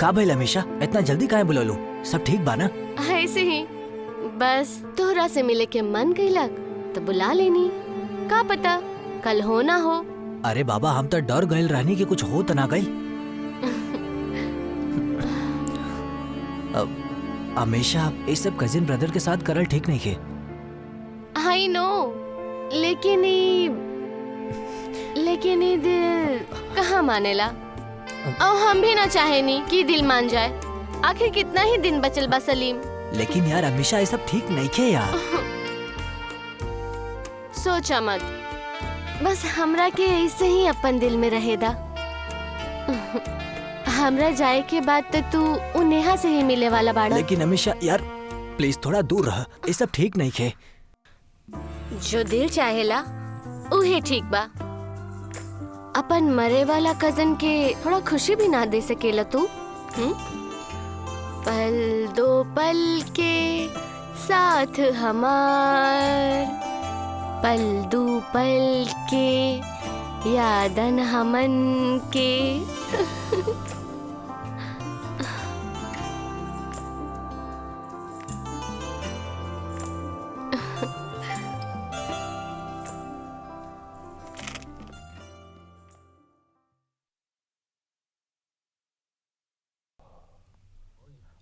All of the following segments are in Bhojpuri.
का भइल हमेशा इतना जल्दी काहे बुलौलू? सब ठीक बा ना? ऐसे ही बस तोहरा से मिले के मन कइलक तो बुला लेनी। का पता कल हो ना हो। अरे बाबा हम तो डर गइल रहनी कि कुछ हो तो ना गई। हमेशा ये सब कजिन ब्रदर के साथ करल ठीक नहीं है। आई नो, लेकिन ये दिल कहाँ मानेला। और हम भी ना चाहेनी कि दिल मान जाए। आखिर कितना ही दिन बचल बा सलीम। लेकिन यार हमेशा ये सब ठीक नहीं है यार। सोचा मत, बस हमरा के ऐसे ही अपन दिल में रहेदा। हमरा जाए के बाद तो तू उ नेहा से ही मिले वाला बाड़ा। लेकिन हमेशा यार प्लीज थोड़ा दूर रह, ये सब ठीक नहीं है। जो दिल चाहेला उहे ठीक बा। अपन मरे वाला कजन के थोड़ा खुशी भी ना दे सकेला तू? पल दो पल के साथ हमार, पल दो पल के यादन हमन के।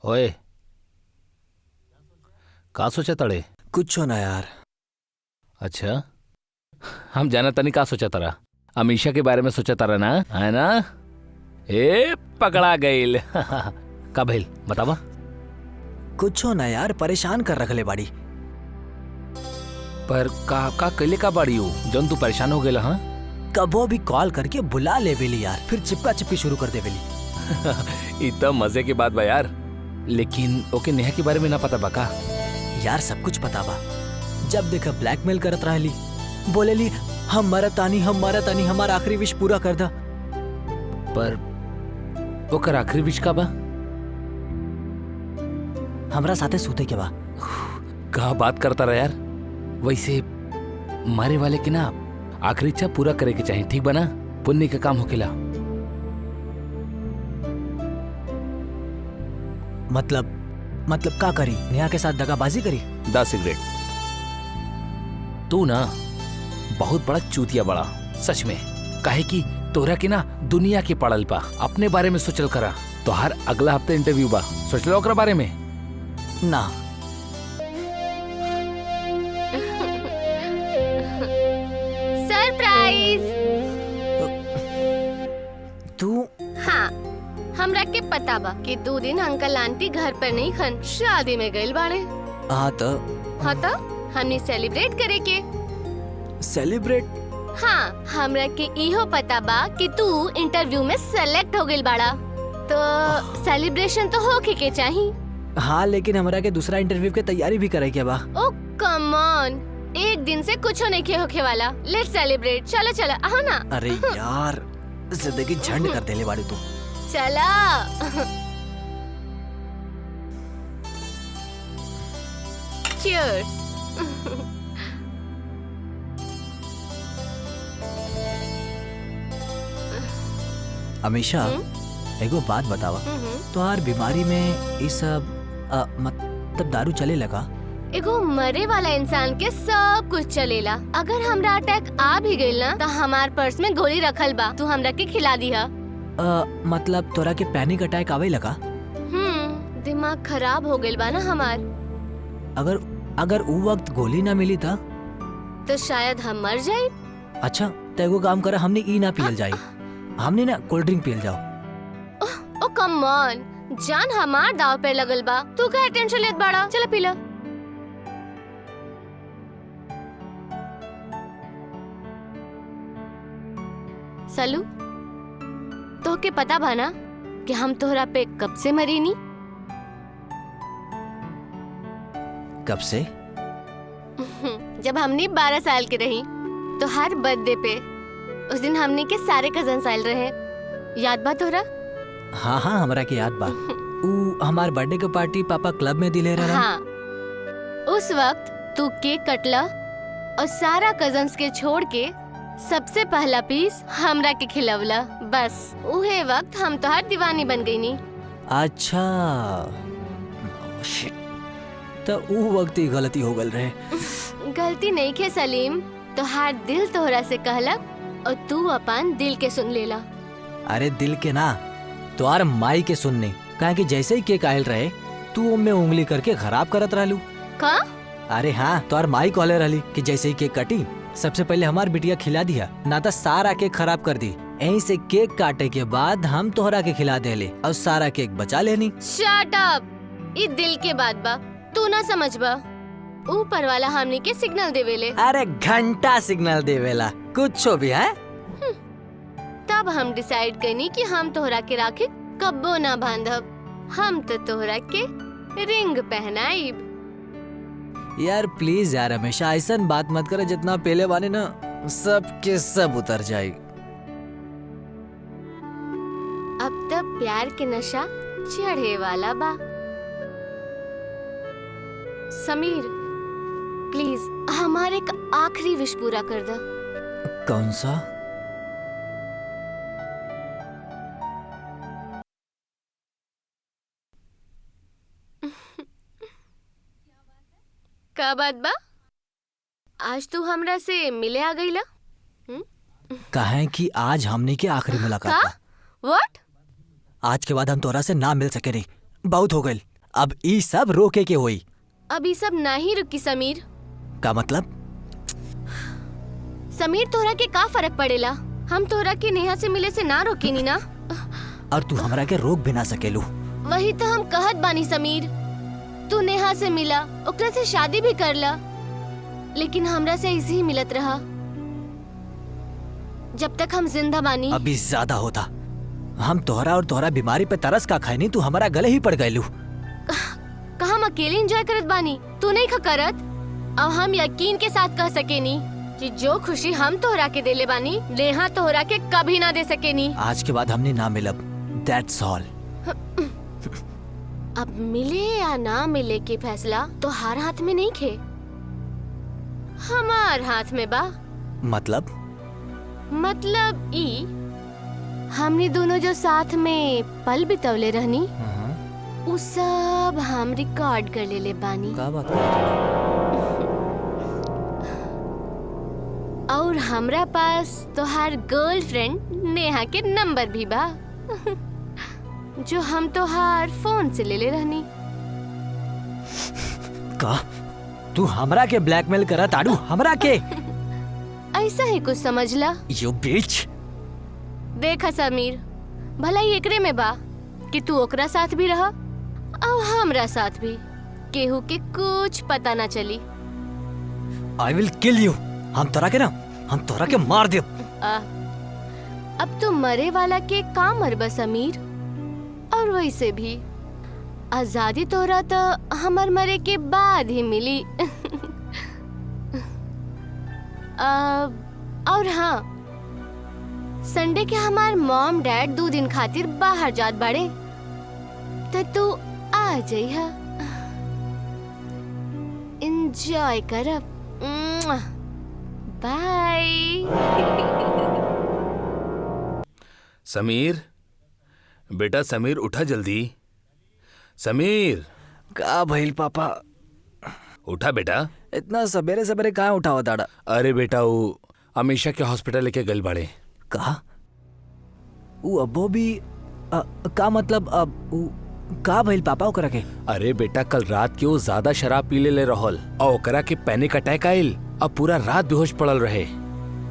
ओए का सोचा तड़े? कुछ ना यार। अच्छा हम जाना तनी का सोचा तारा? अमीशा के बारे में सोचा तारा ना, है ना? ए पकड़ा गईल। का भइल बतावा? कुछ ना यार, परेशान कर रखले बाड़ी। पर का कैले का बाड़ी हो जौन तू परेशान हो गेला? हाँ कबो भी कॉल करके बुला ले बेली यार, फिर चिपका चिप्पी शुरू कर दे बेली। इतना मजे की बात बा यार। लेकिन ओके नेहा के बारे में ना पता बा का? यार सब कुछ पता बा। जब देखा ब्लैकमेल करत रहली, बोलेली हम मरतानी हमारा आखिरी विश पूरा कर दा। पर ओकर आखिरी विश का बा? हमरा साथे सूते के बा। कहा बात करता रहा यार। वैसे मारे वाले के ना आखिरी इच्छा पूरा करे के चाहिए, ठीक बा ना? पुण्य का काम होकेला। मतलब का करी? नेहा के साथ दगाबाजी करी? 10 सिगरेट। तू ना बहुत बड़ा चूतिया बड़ा सच में। काहे कि तोरा के ना दुनिया के पड़ल बा, अपने बारे में सोचल करा। तो हर अगला हफ्ते इंटरव्यू बा, सोच लो ओकरा बारे में ना। सरप्राइज। तू? हाँ, हमरा के पता बा कि 2 दिन अंकल आंटी घर पर नहीं खन, शादी में गइल बाड़े। हाँ तो हमने सेलिब्रेट करे के। सेलिब्रेट? हाँ, हमरा के इहो पता बा कि तू इंटरव्यू में सेलेक्ट हो गइल बाड़ा, तो सेलिब्रेशन तो होके के चाहिए। हाँ लेकिन हमरा के दूसरा इंटरव्यू के तैयारी भी करे के बा। ओ कम ऑन, एक दिन से कुछ नहीं के होके वाला। Lettuce celebrate. चलो चलो आओ ना। अरे यार जिंदगी झंड कर देले बाड़ी तू। चला। Cheers. अमीशा एगो बात बतावा, तोहार बीमारी में ये सब मतलब दारू चले लगा? एगो मरे वाला इंसान के सब कुछ चलेला। अगर हमरा अटैक आ भी गइल ना, तो हमार पर्स में गोली रखल बा, तू हमरा के खिला दिहा। मतलब तोरा के पैनिक अटैक आवे लगा? दिमाग खराब हो गइल बा ना हमार। अगर उ वक्त गोली ना मिली था तो शायद हम मर जाए। अच्छा तो एगो काम करा, हमने ई ना पियल जाए, हमने ना कोल्ड ड्रिंक पियल जाओ। ओ कम ऑन, जान हमार दाव पे लगल बा, तू काहे टेंशन लेत बाड़ा? चल पी ला। सलू, तो के पता बा ना कि हम तोहरा पे कब से मरी नी? कब से? जब हमने 12 साल के रही, तो हर बर्थडे पे उस दिन हमने के सारे कजन आइल रहे, याद बा तोहरा? हाँ हमरा के याद बा। उ हमार बर्थडे के पार्टी पापा क्लब में दिले रहा। हाँ, उस वक्त तू केक कटला और सारा कजन्स के छोड़ के सबसे पहला पीस हमरा के खिलवला। बस उहे वक्त हम तोहार दीवानी बन गई नी। अच्छा शिट, तो ऊ वक्त ही गलती हो गल रहे। गलती नहीं खे सलीम, तो हार दिल तोहरा से कहलक और तू अपन दिल के सुन लेला। अरे दिल के ना, तुआर माई के सुनने, कहा कि जैसे ही केक आयल रहे तू में उंगली करके खराब करत रहलू। का? अरे हाँ, तुआर माई कहले रहली कि जैसे ही केक कटी सबसे पहले हमार बिटिया खिला दिया, ना तो सारा केक खराब कर दी। यहीं से केक काटे के बाद हम तोहरा के खिला देले और सारा केक बचा लेनी। शट अप, ये दिल के बात बा, तू ना समझ बा। ऊपर वाला हमनी के सिग्नल देवेले। अरे घंटा सिग्नल देवेला, कुछ भी है। तब हम डिसाइड करनी कि हम तोहरा के राखी कब्बो ना बांधब, हम तो तोहरा के रिंग पहनाइब। यार प्लीज यार, हमेशा ऐसा बात मत करे, जितना पहले बाने ना सब के सब उतर जाए। अब तब प्यार के नशा चढ़े वाला बा। समीर प्लीज हमारे एक आखिरी विश पूरा कर दे। कौन सा? का बात बा? आज तू हमरा से मिले आ गईला? कहें कि आज हमने की आखिरी मुलाकात बा। What? आज के बाद हम तोरा से ना मिल सके, नहीं बहुत हो गई, अब ई सब रोके के होई। अब ई सब नहीं रुकी समीर। का मतलब? समीर तोहरा के का फर्क पड़ेला? हम तोहरा के नेहा से मिले से ना रोकेनी ना। और तू हमरा के रोक भी ना सकेलू। वही तो हम कहत बानी समीर, तू नेहा से मिला, ओकरा से शादी भी करला, लेकिन हमरा से ऐसे ही मिलत रहा जब तक हम जिंदा बानी। अभी ज्यादा होता, हम तोहरा और तोहरा बीमारी पे तरस का खाए नहीं, तू हमारा गले ही पड़ गयलू। कहा हम अकेले एंजॉय करत बानी, तू नहीं खा करत। अब हम यकीन के साथ कह सकेनी कि जो खुशी हम तोहरा के देले बानी, नेहा तोहरा के कभी ना दे सकेनी। आज के बाद हमने ना मिलब, दैट्स ऑल। अब मिले या ना मिले के फैसला तो हर हाथ में नहीं खे, हमार हाथ में बा। मतलब ई हमने दोनों जो साथ में पल बितवले रहनी, उ सब हम रिकॉर्ड कर लेले बानी। का बात कर? और हमरा पास तोहार गर्लफ्रेंड नेहा के नंबर भी बा जो हम तोहार फोन से ले ले रहनी। का तू हमरा के ब्लैकमेल करा ताड़ू? हमरा के ऐसा ही कुछ समझला। यू बिच। देखा समीर, भला ही एकरे में बा कि तू ओकरा साथ भी रहा और हमरा साथ भी, केहू के कुछ पता ना चली। I will kill you. हम तोरा के मार दे। अब तू मरे वाला के का मरबा समीर, और वैसे भी आजादी तोरा तो हमर मरे के बाद ही मिली। और हाँ, संडे के हमार मॉम डैड 2 दिन खातिर बाहर जात बाड़े, तो तू आ जाइहा, एंजॉय करब। बाय। समीर बेटा, समीर उठा जल्दी। समीर। का भइल पापा? उठा बेटा। इतना सवेरे सवेरे कहाँ उठावा दाड़ा? अरे बेटा, वो अमीशा के हॉस्पिटल लेके गल बाड़े। कहा? वो अब्बो भी का मतलब अब का भइल पापा ओकरा के? अरे बेटा, कल रात के वो ज्यादा शराब पी ले रहल और ओकरा के पैनिक अटैक आइल, अब पूरा रात बेहोश पड़ल रहे।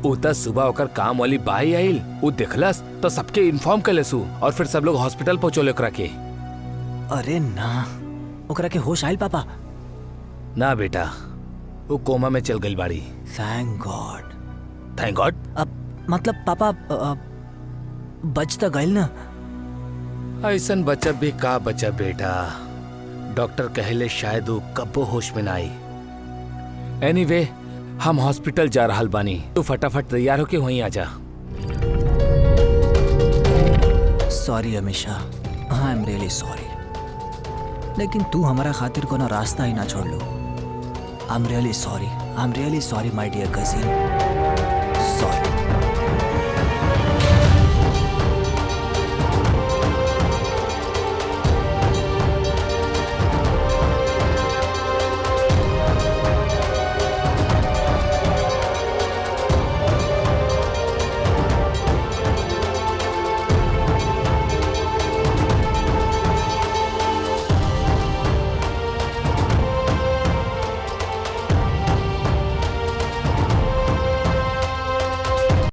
उता सुबह ओकर काम वाली बाई आइल, वो देखलस तो सबके इन्फॉर्म कलेसु और फिर सब लोग हॉस्पिटल पहुंचोले ओकरा के। अरे ना, ओकरा के होश आइल पापा? ना बेटा, वो कोमा में चल गई बाड़ी। Thank God. Thank God? अब मतलब पापा बच तो गइल ना? ऐसन बचा भी का बचा बेटा, डॉक्टर कहले शायद वो कब्बो होश में ना आई। एनीवे, हम हॉस्पिटल जा रहल बानी, तू फटाफट तैयार होके वहीं आ जा। Sorry Amisha, I am really sorry, लेकिन तू हमारा खातिर कोनो रास्ता ही ना छोड़ लो। I am really sorry my dear cousin.